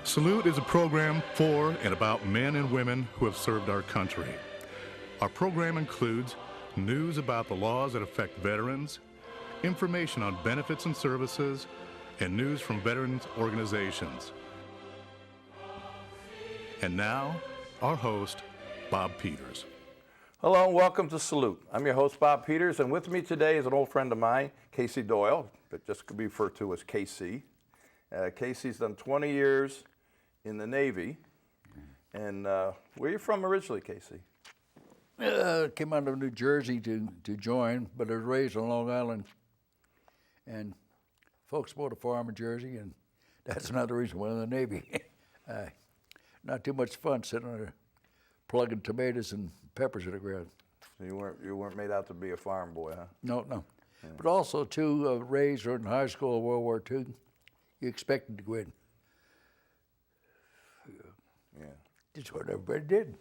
Salute is a program for and about men and women who have served our country. Our program includes news about the laws that affect veterans, information on benefits and services, and news from veterans organizations. And now, our host, Bob Peters. Hello and welcome to Salute. I'm your host, Bob Peters, and with me today is an old friend of mine, KC Doyle, but just could be referred to as KC. KC's done 20 years in the Navy. And where are you from originally, KC? Came out of New Jersey to join, but I was raised on Long Island. And folks bought a farm in Jersey, and that's another reason why I'm in the Navy. Not too much fun sitting there plugging tomatoes and peppers in the ground. So you weren't made out to be a farm boy, huh? No. Yeah. But also, too, raised in high school in World War II, you expected to go in. Yeah. That's what everybody did.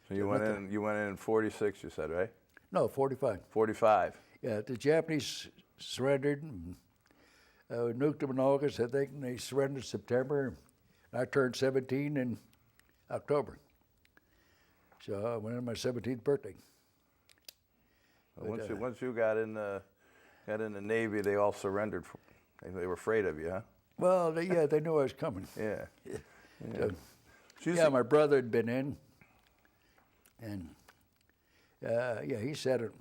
So you went in 46, you said, right? No, 45. 45. Yeah, the Japanese surrendered, and nuked them in August, I think, and they surrendered in September. I turned 17 in October. So I went on my 17th birthday. Well, once you got in the Navy, they all surrendered. They were afraid of you, huh? Well, they knew I was coming. Yeah. So, my brother had been in, and he said it.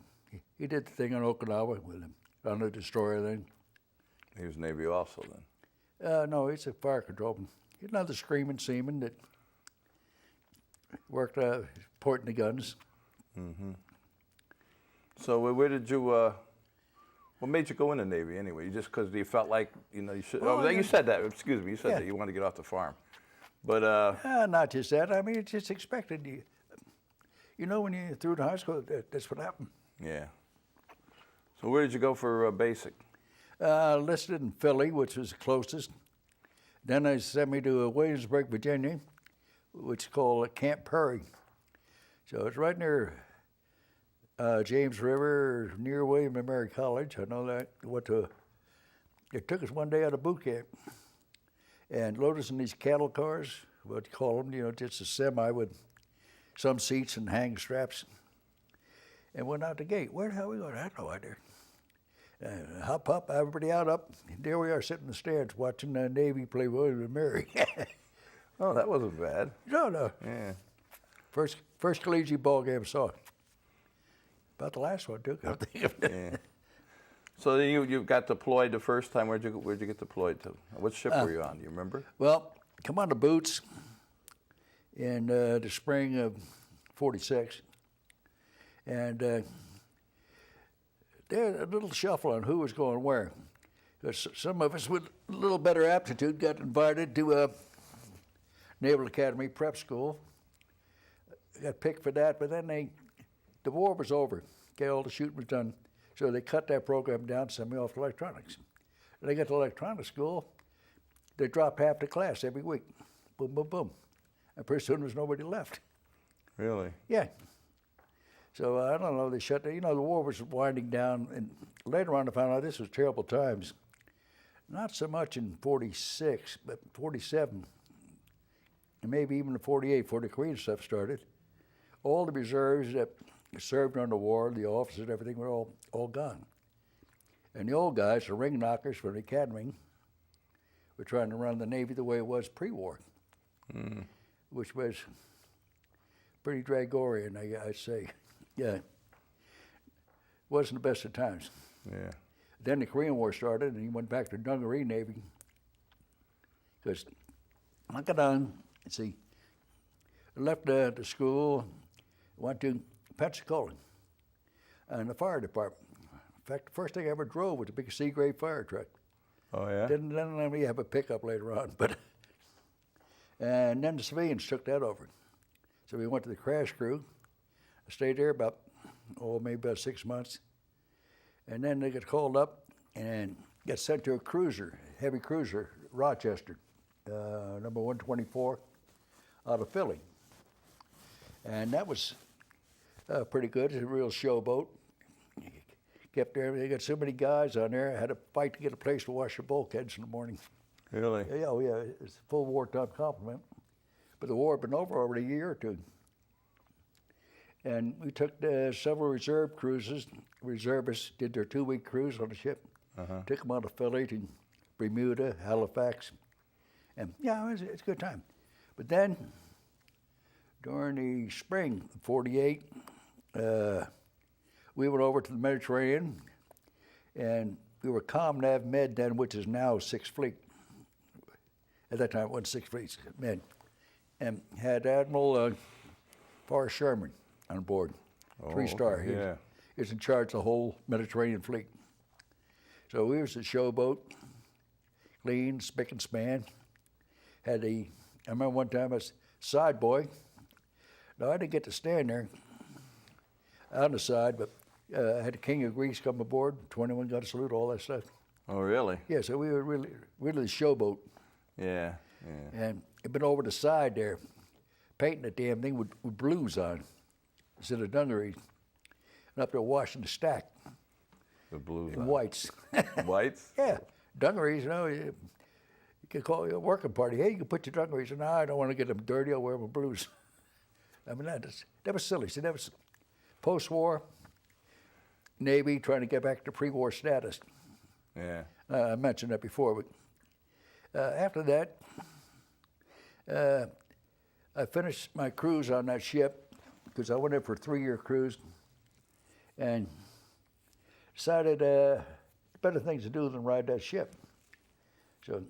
He did the thing on Okinawa with him, on the destroyer thing. He was Navy also then? No, he's a fire controlman. He's another screaming seaman that worked pointing the guns. Mm-hmm. So where did you, what made you go in the Navy anyway? Just because you felt like, you should, you said that, excuse me, you said that you wanted to get off the farm. But not just that. I mean, it's just expected. When you're through the high school, that's what happened. Yeah. So where did you go for basic? Listed in Philly, which was the closest. Then they sent me to Williamsburg, Virginia, which is called Camp Perry. So it's right near James River, near William and Mary College. I know that. They took us one day out of boot camp and loaded us in these cattle cars, what you call them, just a semi with some seats and hang straps, and went out the gate. Where the hell are we going? I have no idea. Hop up, everybody up. And there we are sitting in the stands watching the Navy play William and Mary. Oh, that wasn't bad. No. Yeah. First collegiate ball game I saw. About the last one too. Yeah. So then you got deployed the first time. Where'd you get deployed to? What ship were you on? Do you remember? Well, come on the boots in the spring of '46, and there's a little shuffle on who was going where. Because some of us with a little better aptitude got invited to a Naval Academy prep school. Got picked for that, but then the war was over. Okay, all the shooting was done. So they cut that program down, sent me off to electronics. When I got to electronics school, they dropped half the class every week. Boom, boom, boom. And pretty soon there was nobody left. Really? Yeah. So I don't know, they shut down. The war was winding down, and later on I found out this was terrible times. Not so much in 46, but 47, and maybe even in 48, before the Korean stuff started. All the reserves that served on the war, the officers and everything were all gone. And the old guys, the ring knockers for the academy, were trying to run the Navy the way it was pre-war, which was pretty Dragorian, I'd say. Yeah, wasn't the best of times. Yeah. Then the Korean War started, and he went back to the Dungaree Navy. Because I got on, I left the school, went to Pensacola, and the fire department. In fact, the first thing I ever drove was a big C-grade fire truck. Oh, yeah? Didn't let me have a pickup later on, and then the civilians took that over. So we went to the crash crew. I stayed there maybe about 6 months. And then they got called up and got sent to a cruiser, heavy cruiser, Rochester, number 124, out of Philly. And that was pretty good. It's a real showboat. Kept there. They got so many guys on there. I had to fight to get a place to wash the bulkheads in the morning. Really? Yeah, oh yeah, it's a full wartime complement. But the war had been over already a year or two. And we took several reserve cruises. Reservists did their 2-week cruise on the ship. Took them out of Philly to Bermuda, Halifax. And yeah, it's a good time. But then, during the spring of '48, we went over to the Mediterranean, and we were ComNav Med then, which is now 6th Fleet. At that time, it wasn't 6th Fleet, Med. And had Admiral Forrest Sherman on board, 3-star. Okay, yeah. He was in charge of the whole Mediterranean fleet. So we was a showboat, clean, spick and span. I remember one time I was side boy. Now I didn't get to stand there on the side, but I had the King of Greece come aboard, 21 gun salute, all that stuff. Oh, really? Yeah, so we were really the showboat. Yeah. And it'd been over the side there, painting the damn thing with blues on instead of dungarees. And up there washing the stack The blues. in whites. Whites? Yeah, dungarees, you could call it a working party. Hey, you can put your dungarees on. No, I don't want to get them dirty. I'll wear my blues. I mean, that was silly. See, that was post-war Navy trying to get back to pre-war status. Yeah. I mentioned that before, but after that, I finished my cruise on that ship because I went in for a 3-year cruise and decided better things to do than ride that ship. So.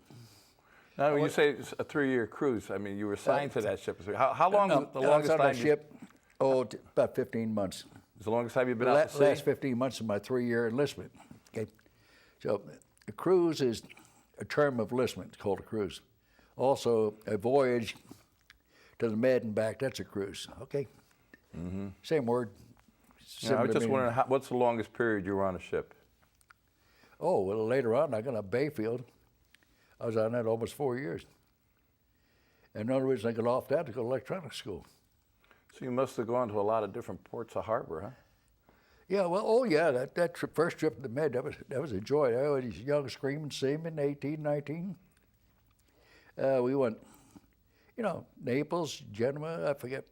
Now, when you say it's a 3-year cruise, I mean, you were assigned to that ship. How long was the I was longest on time? that ship? About 15 months. It's the longest time you've been out to sea? Last 15 months of my 3-year enlistment. Okay, so a cruise is a term of enlistment. It's called a cruise. Also, a voyage to the Med and back. That's a cruise. Okay. Same word. Yeah, I was similar just meaning. wondering, what's the longest period you were on a ship? Oh, well, later on, I got a Bayfield. I was on that almost 4 years. And the only reason I got off that to go to electronics school. So you must have gone to a lot of different ports of harbor, huh? Yeah, well, that first trip to the Med, that was a joy. I was young, screaming seaman, 18, 19. We went, Naples, Genoa, I forget,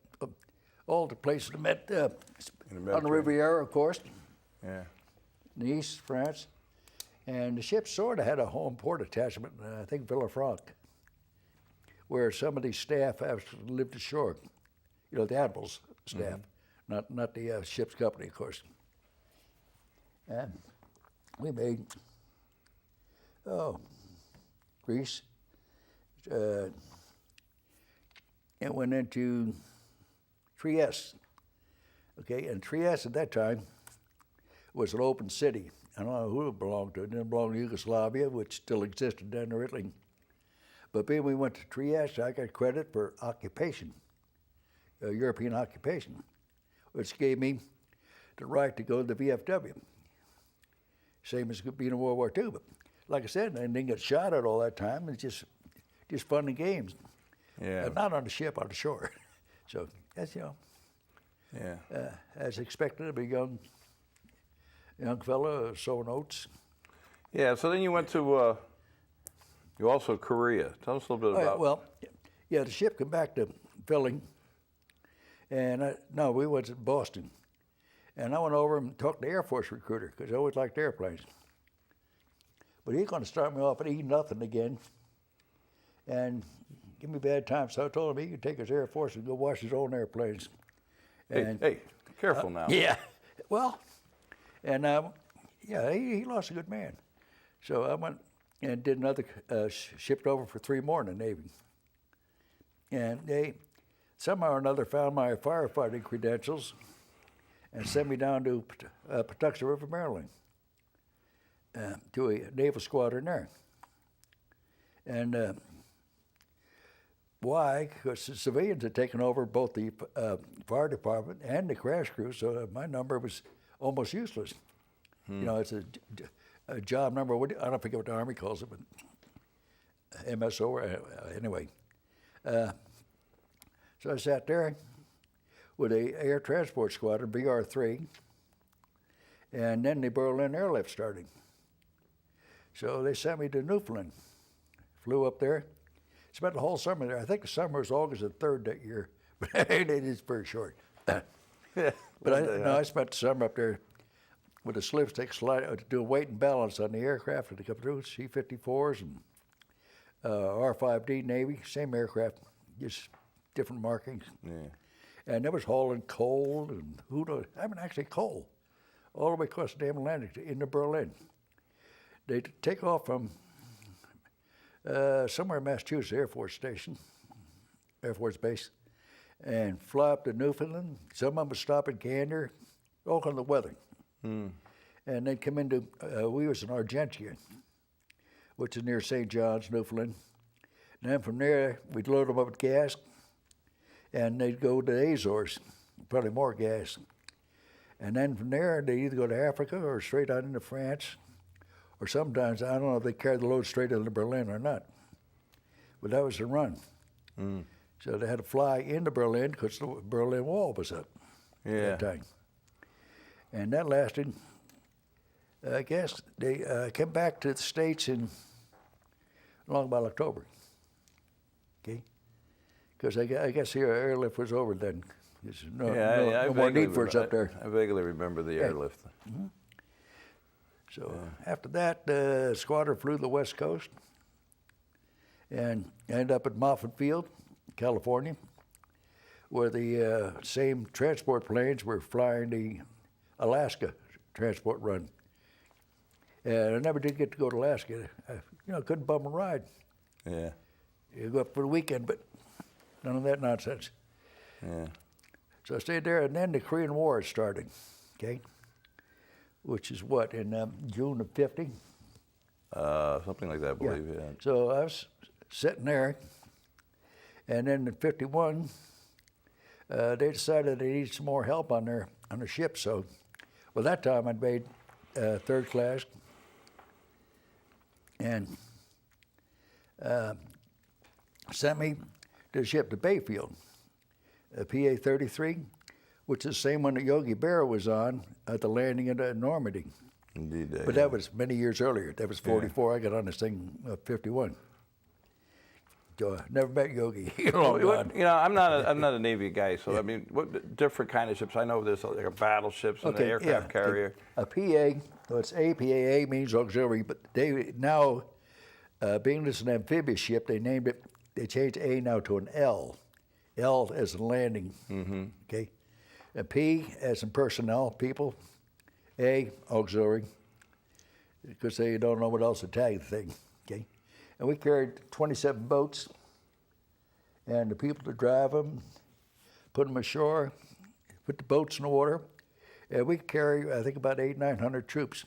all the places we met on the Riviera, of course. Yeah. Nice, France. And the ship sort of had a home port attachment, I think Villafranche, where some of the staff actually lived ashore. The admiral's staff, not the ship's company, of course. And we made, Greece. It went into Trieste. Okay, and Trieste at that time was an open city. I don't know who it belonged to. It didn't belong to Yugoslavia, which still existed then in Italy. But being we went to Trieste, I got credit for occupation, European occupation, which gave me the right to go to the VFW. Same as being in World War II. But like I said, I didn't get shot at all that time. It's just fun and games. Yeah. Not on the ship, on the shore. So that's, Yeah. as expected of a young fella sowing oats. Yeah, so then you went to, you also Korea. Tell us a little bit about. The ship came back to Philly, and we went to Boston. And I went over and talked to the Air Force recruiter, because I always liked airplanes. But he's going to start me off at E-nothing again, and give me bad time. So I told him he could take his Air Force and go wash his own airplanes. Hey, careful now. Yeah, well, and he lost a good man. So I went and did another, shipped over for 3 more in the Navy. And they somehow or another found my firefighting credentials and sent me down to Patuxent River, Maryland, to a naval squadron there. And why? Because the civilians had taken over both the fire department and the crash crew, so my number was almost useless. It's a job number. I don't forget what the Army calls it, but MSO. Anyway, so I sat there with a air transport squadron, BR-3, and then the Berlin airlift started. So they sent me to Newfoundland, flew up there. Spent the whole summer there. I think the summer was August the 3rd that year, but it is very short. Yeah. But I spent the summer up there with a slipstick slide, doing weight and balance on the aircraft that come through, C-54s and R-5D Navy, same aircraft, just different markings. Yeah. And it was hauling coal and who knows, actually coal, all the way across the damn Atlantic into Berlin. They'd take off from somewhere in Massachusetts Air Force Station, Air Force Base, and fly up to Newfoundland. Some of them would stop in Gander, all kind of weather. And they'd come into, we was in Argentia, which is near St. John's, Newfoundland. And then from there, we'd load them up with gas, and they'd go to the Azores, probably more gas. And then from there, they'd either go to Africa or straight out into France, or sometimes, I don't know if they carried the load straight into Berlin or not. But that was the run. So they had to fly into Berlin because the Berlin Wall was up at that time. And that lasted, I guess, they came back to the States in along about October, okay? Because I guess the airlift was over then. There's no more need for us up there. I vaguely remember the airlift. So after that, the squadron flew the West Coast and ended up at Moffett Field, California, where the same transport planes were flying the Alaska transport run. And I never did get to go to Alaska. I couldn't bum a ride. Yeah. You go up for the weekend, but none of that nonsense. Yeah. So I stayed there, and then the Korean War started, okay? Which is what, in June of '50? Something like that, I believe, yeah. So I was sitting there, and then in '51, they decided they needed some more help on their ship. So, well, that time I'd made third class, and sent me to the ship to Bayfield, PA-33, which is the same one that Yogi Berra was on at the landing in Normandy. Indeed. But that was many years earlier. That was '44. I got on this thing '51. So I never met Yogi. Long gone. I'm not a Navy guy, so I mean, what different kind of ships? I know there's like a battleships and an aircraft carrier. A PA, so it's APAA means auxiliary, but they now, being this an amphibious ship, they named it. They changed A now to an L. L as in landing. Okay. A P as in personnel, people. A, auxiliary, because they don't know what else to tag the thing, okay? And we carried 27 boats, and the people to drive them, put them ashore, put the boats in the water, and we carry, I think, about 900 troops,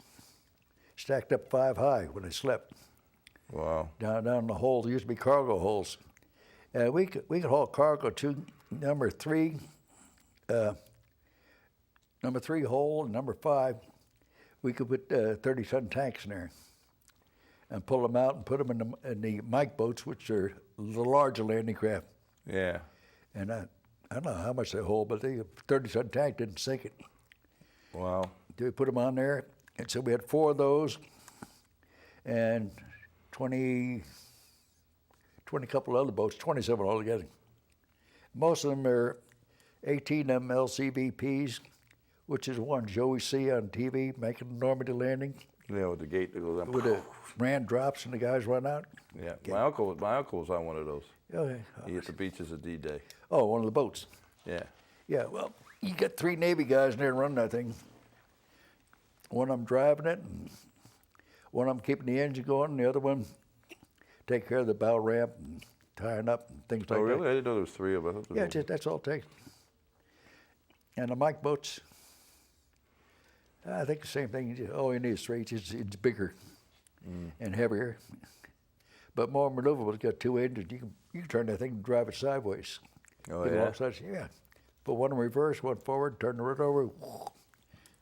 stacked up 5 high when they slept. Wow. Down in the holes, there used to be cargo holes. And we could haul cargo to number 3 hole, and number 5, we could put 30-ton tanks in there and pull them out and put them in the Mike boats, which are the larger landing craft. Yeah. And I don't know how much they hold, but the 30-ton tank didn't sink it. Wow. So we put them on there, and so we had 4 of those and 20 couple other boats, 27 altogether. Most of them are 18 of them LCVPs, which is one Joey see on TV making the Normandy landing. Yeah, with the gate that goes up. With the ran drops and the guys run out. Yeah, my uncle was on one of those. Okay. He hit the beaches of D-Day. Oh, one of the boats. Yeah. Yeah, well, you got 3 Navy guys in there running that thing. One of them driving it, and one of them keeping the engine going, and the other one take care of the bow ramp and tying up and things like that. Oh, really? I didn't know there was 3 of us. Yeah, that's all it takes. And the Mike boats, I think the same thing. All you need is 3. It's bigger and heavier, but more maneuverable. It's got 2 engines. You can turn that thing and drive it sideways. Oh, Get yeah? alongside, yeah. Put one in reverse, one forward, turn the road over,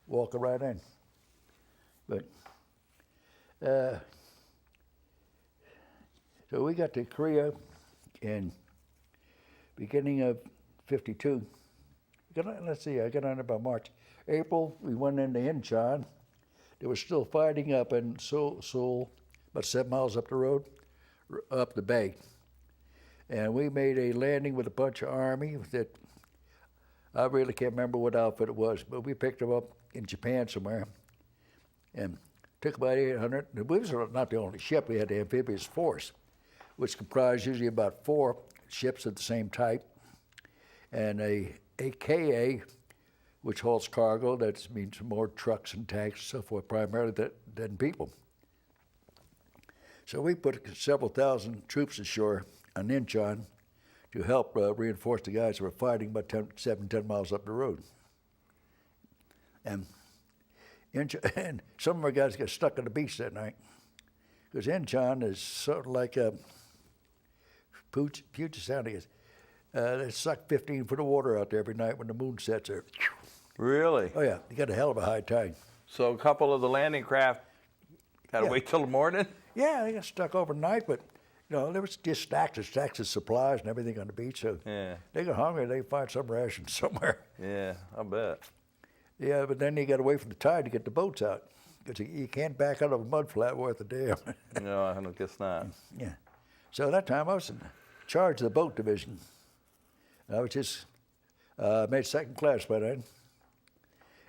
walk it right in. But so we got to Korea in beginning of '52. Let's see, I got on there by March. April, we went into Incheon. There was still fighting up in Seoul, about 7 miles up the road. up the bay. And we made a landing with a bunch of Army that I really can't remember what outfit it was, but we picked them up in Japan somewhere and took about 800. We was not the only ship. We had the amphibious force, which comprised usually about 4 ships of the same type, and a KA, which hauls cargo. That means more trucks and tanks and so forth, primarily than people. So we put several thousand troops ashore on Incheon to help reinforce the guys who were fighting about 10 miles up the road. And some of our guys got stuck on the beach that night, because Incheon is sort of like Puget Sound is. They suck 15 foot of water out there every night when the moon sets there. Really? Oh yeah, you got a hell of a high tide. So a couple of the landing craft got to wait till the morning? Yeah, they got stuck overnight, but there was just stacks of supplies and everything on the beach. So they got hungry, they find some rations somewhere. Yeah, I bet. Yeah, but then you got to wait for the tide to get the boats out, because you can't back out of a mud flat worth a damn. No, I don't guess not. Yeah. So at that time I was in charge of the boat division. I was just made second class by then.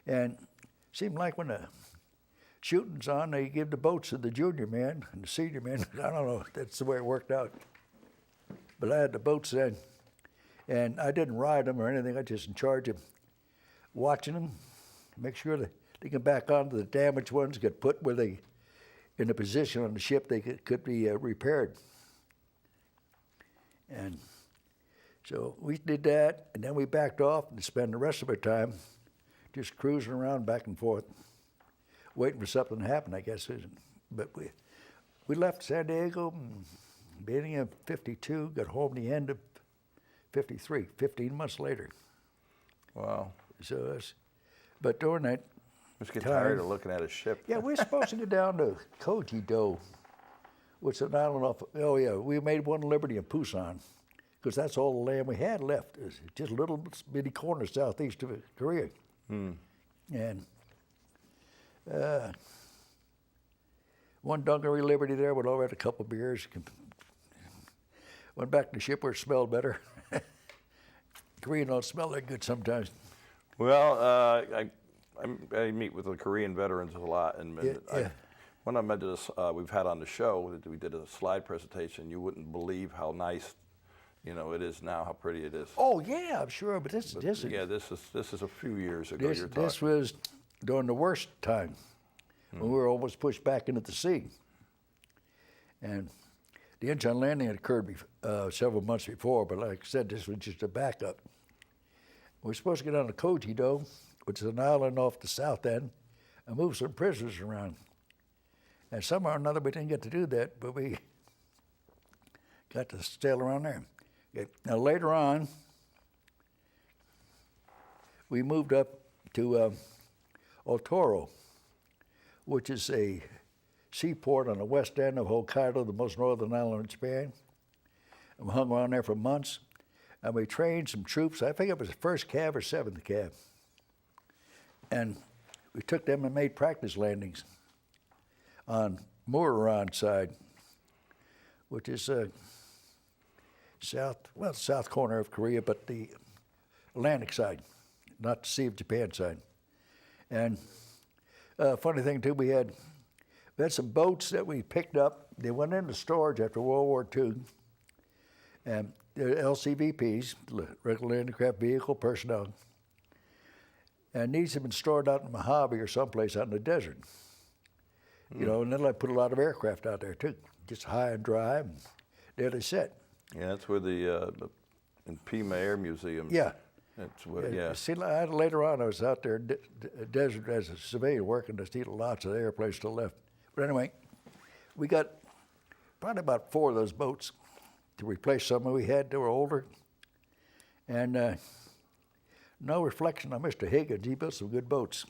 And it seemed like when the shooting's on, they give the boats to the junior men and the senior men. I don't know, that's the way it worked out. But I had the boats then, and I didn't ride them or anything. I was just in charge of watching them, make sure that they get back onto the damaged ones, get put where they, in a position on the ship they could be repaired. And so we did that, and then we backed off and spent the rest of our time just cruising around back and forth, waiting for something to happen, I guess. But we left San Diego beginning of '52, got home the end of '53, 15 months later. Wow. So, but during that Just get tired of looking at a ship. Yeah, we were supposed to go down to KC Doyle, which is an island off. Oh yeah, we made one Liberty in Busan, because that's all the land we had left. It was just a little bitty corner southeast of Korea. And one Dungaree Liberty there, went over, had a couple of beers, went back to the ship where it smelled better. Korean don't smell that good sometimes. Well, I meet with the Korean veterans a lot, and one of them we've had on the show, we did a slide presentation. You wouldn't believe how nice, it is now, how pretty it is. Oh yeah, I'm sure, but this is a few years ago. This was during the worst time, when we were almost pushed back into the sea. And the Incheon landing had occurred several months before, but like I said, this was just a backup. We were supposed to get on to KC Doyle, which is an island off the south end, and move some prisoners around. And somehow or another we didn't get to do that, but we got to sail around there. Okay. Now later on, we moved up to Otoro, which is a seaport on the west end of Hokkaido, the most northern island in Japan. And we hung around there for months, and we trained some troops. I think it was the 1st Cav or 7th Cav. And we took them and made practice landings on Mururan side, which is south corner of Korea, but the Atlantic side, not the Sea of Japan side. And funny thing too, we had some boats that we picked up. They went into storage after World War II, and they're LCVPs, regular aircraft vehicle personnel, and these have been stored out in Mojave or someplace out in the desert. And then I put a lot of aircraft out there too, just high and dry, and there they sit. Yeah, that's where the in Pima Air Museum. Yeah. That's where, See, later on, I was out there in the desert as a civilian working to see lots of airplanes still left. But anyway, we got probably about 4 of those boats to replace some that we had that were older. And no reflection on Mr. Higgins, he built some good boats.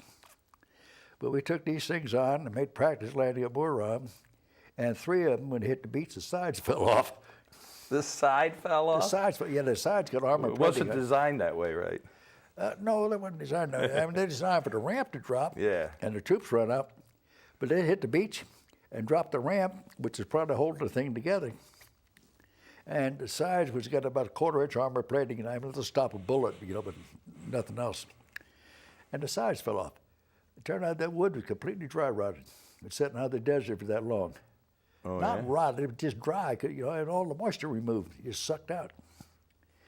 But we took these things on and made practice landing at Mururan, and 3 of them, when they hit the beach, the sides fell off. The side fell off? The sides got armor plating. It wasn't designed that way, right? No, they weren't designed that way. I mean, they designed for the ramp to drop, and the troops run up. But they hit the beach and dropped the ramp, which is probably holding the thing together. And the sides was got about a 1/4 inch armor plating, and I'm able to stop a bullet, but nothing else. And the sides fell off. It turned out that wood was completely dry rotted. It's sitting out in the desert for that long. Oh, Not yeah? rotted, it was just dry, and all the moisture removed, just sucked out.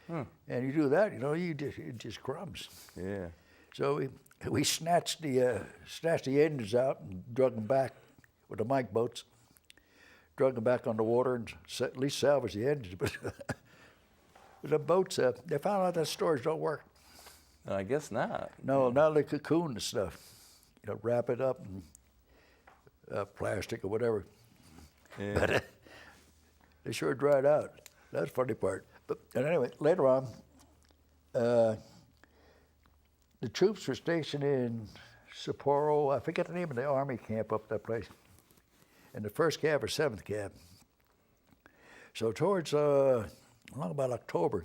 And you do that, it just crumbs. Yeah. So we snatched the engines out and drug them back with the mike boats. Drug them back on the water and at least salvaged the engines. But the boats, they found out that storage don't work. I guess not. No, now they cocoon the stuff. Wrap it up in plastic or whatever. Yeah. But they sure dried out. That's the funny part. But anyway, later on, the troops were stationed in Sapporo. I forget the name of the army camp up that place. In the 1st Cav or 7th Cav. So towards along about October,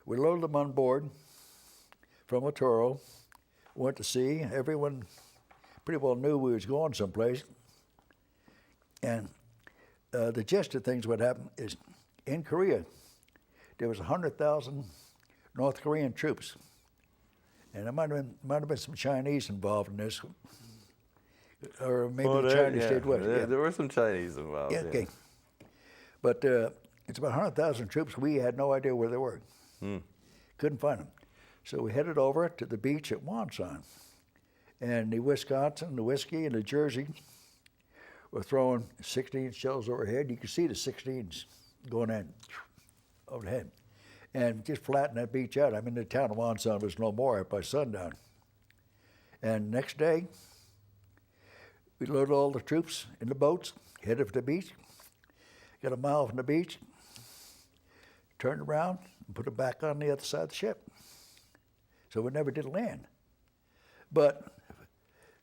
we loaded them on board from Otoro, went to sea. Everyone pretty well knew we was going someplace. And the gist of things, what happened is, in Korea, there was 100,000 North Korean troops. And there might have been some Chinese involved in this. Or maybe the Chinese stayed west. There were some Chinese involved. Yeah, okay. But it's about 100,000 troops. We had no idea where they were. Couldn't find them. So we headed over to the beach at Wonsan. And the Wisconsin, the whiskey, and the Jersey were throwing 16 shells overhead. You could see the 16s going in overhead. And just flattened that beach out. I mean, the town of Wonsan was no more by sundown. And next day, we loaded all the troops in the boats, headed for the beach, got a mile from the beach, turned around, and put them back on the other side of the ship. So we never did land. But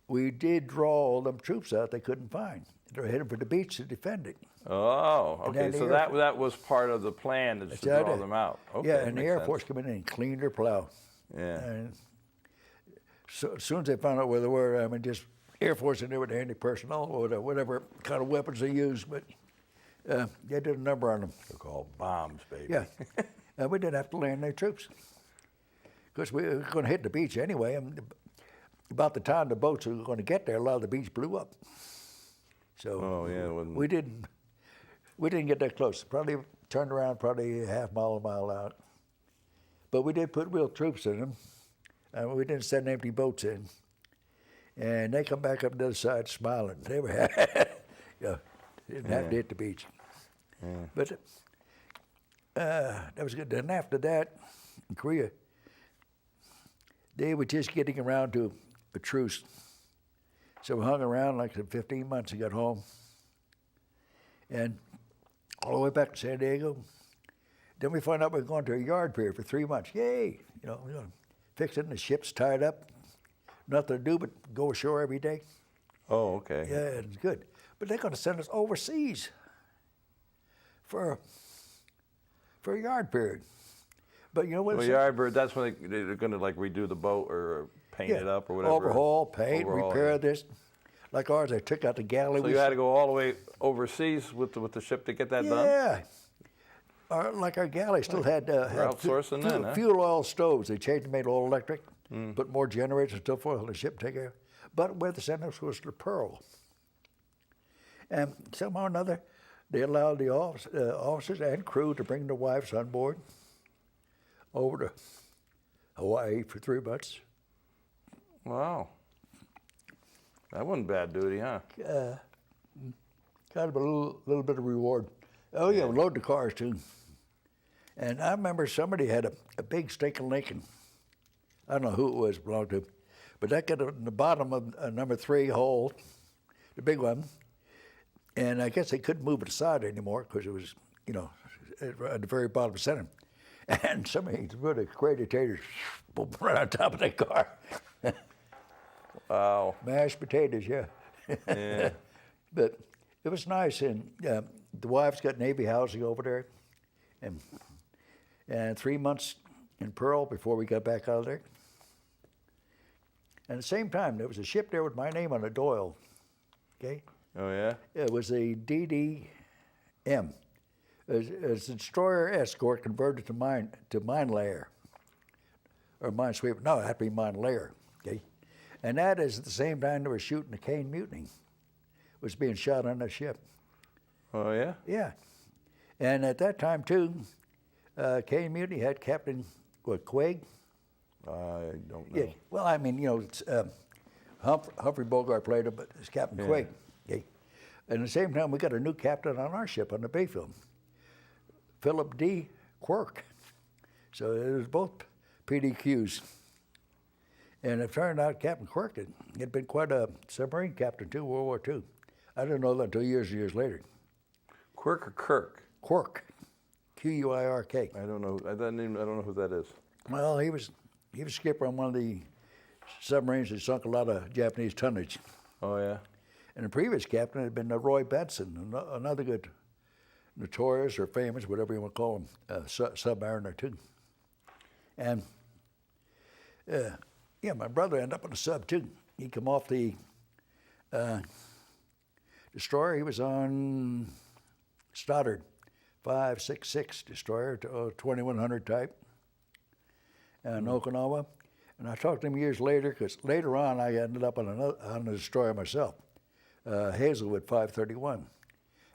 we did draw all them troops out they couldn't find. They're headed for the beach to defend it. Oh, okay. So that was part of the plan, is to draw them out. Okay, yeah, and the Air sense. Force came in and cleaned their plow. Yeah. And so as soon as they found out where they were, just Air Force and there were handy personnel or whatever kind of weapons they used, but they did a number on them. They're called bombs, baby. Yeah, and we didn't have to land their troops because we were going to hit the beach anyway. And about the time the boats were going to get there, a lot of the beach blew up. So we didn't get that close. Probably turned around probably a mile out. But we did put real troops in them, and we didn't send empty boats in. And they come back up the other side smiling. They were didn't have to hit the beach. Yeah. But that was good. Then after that, in Korea, they were just getting around to a truce. So we hung around like 15 months and got home. And all the way back to San Diego. Then we found out we were going to a yard period for 3 months. Yay! Fixing the ship's tied up. Nothing to do but go ashore every day. Oh, okay. Yeah, it's good. But they're going to send us overseas for a yard period. But you know what? Well, yard period, that's when they're going to redo the boat or paint it up or whatever. Overhaul, paint, repair this. Like ours, they took out the galley. So you had to go all the way overseas with the ship to get that done? Yeah. Like our galley still had outsourcing then, huh? fuel oil stoves. They changed and made all electric, put more generators and stuff on the ship take care. But where the sentence was to Pearl. And somehow or another, they allowed the officers and crew to bring their wives on board over to Hawaii for 3 months. Wow. That wasn't bad duty, huh? Kind of a little bit of reward. Oh yeah, we load the cars too. And I remember somebody had a big stake of Lincoln. I don't know who it was belonged to, but that got in the bottom of number 3 hole, the big one. And I guess they couldn't move it aside anymore because it was, at the very bottom center. And somebody put a crate of taters right on top of that car. Wow. Mashed potatoes, yeah. Yeah. But it was nice, and the wives got Navy housing over there, and 3 months in Pearl before we got back out of there. And at the same time, there was a ship there with my name on it, Doyle, okay? Oh, yeah? It was a DDM. It's a destroyer escort converted to mine layer. Or mine sweeper. No, it had to be mine layer. Okay? And that is at the same time they were shooting the Kane Mutiny. Was being shot on that ship. Oh, yeah? Yeah. And at that time, too, Kane Mutiny had Captain, Quaig? I don't know. Yeah. Well, I mean, it's, Humphrey Bogart played it, but it's Captain Quaig. Okay. And at the same time, we got a new captain on our ship on the Bayfield, Philip D. Quirk. So it was both PDQs. And it turned out Captain Quirk had been quite a submarine captain too, World War II. I didn't know that until years and years later. Quirk or Kirk? Quirk, Q-U-I-R-K. I don't know. I don't know who that is. Well, he was skipper on one of the submarines that sunk a lot of Japanese tonnage. Oh, yeah? And the previous captain had been Roy Batson, another good, notorious or famous, whatever you want to call him, submariner too. And my brother ended up on a sub too. He come off the destroyer. He was on Stoddard 566 destroyer, 2100 type, in Okinawa. And I talked to him years later, because later on I ended up on a destroyer myself, Hazelwood 531.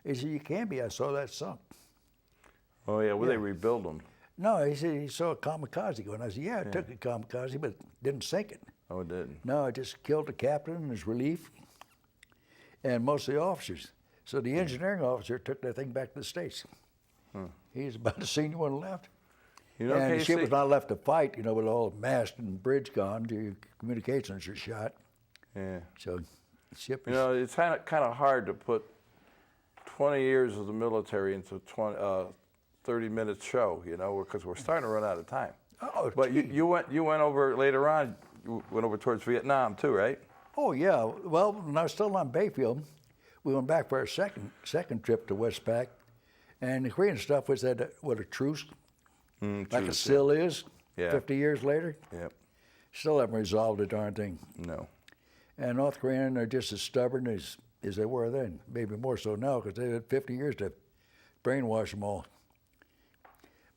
He said, "You can't be. I saw that sunk." Oh, yeah. Well, they rebuild them. No, he said he saw a kamikaze go. And I said, yeah, it took a kamikaze, but it didn't sink it. Oh, it didn't? No, it just killed the captain and his relief and most of the officers. So the engineering officer took that thing back to the States. He's about the senior one left. You know, And KC, the ship was not left to fight, with all the mast and bridge gone, your communications are shot. Yeah. So the ship You is, know, it's kind of hard to put 20 years of the military into 30-minute show, because we're starting to run out of time. oh, But gee. you went over later on. You went over towards Vietnam too, right? Oh, yeah. Well, when I was still on Bayfield, we went back for our second trip to Westpac. And the Korean stuff was at a truce, like it truce, still is, Yeah. 50 years later. Yep. Still haven't resolved the darn thing. No. And North Koreans are just as stubborn as they were then, maybe more so now, because they had 50 years to brainwash them all.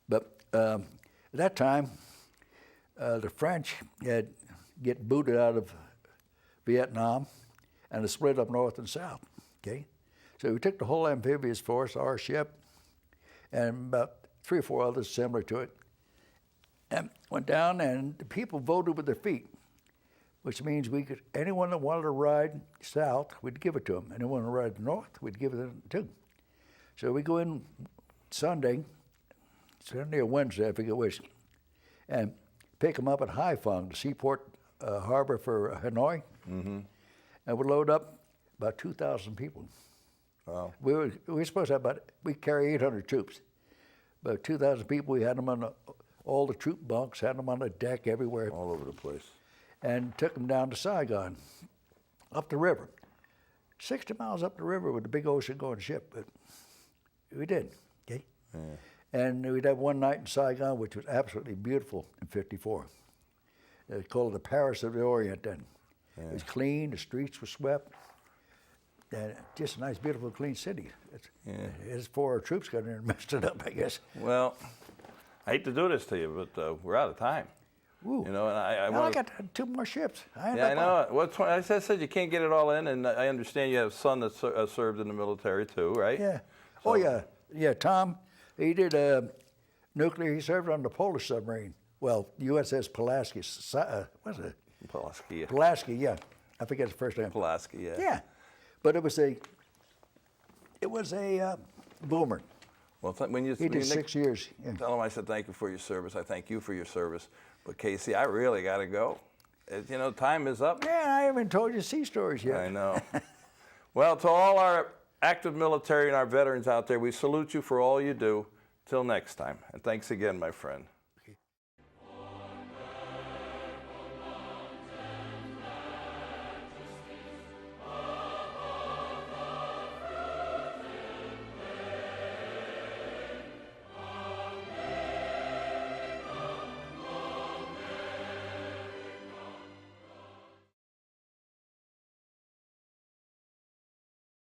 But at that time, the French had get booted out of Vietnam, and it split up north and south. Okay, so we took the whole amphibious force, our ship, and about 3 or 4 others similar to it, and went down. And the people voted with their feet, which means anyone that wanted to ride south, we'd give it to them. Anyone to ride north, we'd give it to them too. So we go in Sunday or Wednesday, I forget which, and pick them up at Haiphong, the seaport harbor for Hanoi, and we load up about 2,000 people. Wow. We were supposed to have we carry 800 troops. About 2,000 people, we had them on all the troop bunks, had them on the deck everywhere, All over the place. and took them down to Saigon, up the river. 60 miles up the river with the big ocean going ship, but we did, okay? Yeah. And we'd have one night in Saigon, which was absolutely beautiful in '54. They called it the Paris of the Orient then. It was clean, the streets were swept, and just a nice, beautiful, clean city. It's before our troops got in and messed it up, I guess. Well, I hate to do this to you, but we're out of time. Ooh. And I Now I want. got 2 more ships. Yeah, I know. Well, I said you can't get it all in, and I understand you have a son that served in the military too, right? Yeah. Oh, yeah. Yeah, Tom, he did nuclear. He served on the Polish submarine. Well, USS Pulaski. What's it? Pulaski. Pulaski, yeah. I forget his first name. Pulaski, yeah. Yeah. But it was a boomer. Well, when you He did 6 years. Yeah. tell him I said thank you for your service. I thank you for your service. But Casey, I really got to go. Time is up. Man, I haven't told you sea stories yet. I know. Well, to all our active military and our veterans out there, we salute you for all you do. Till next time. And thanks again, my friend.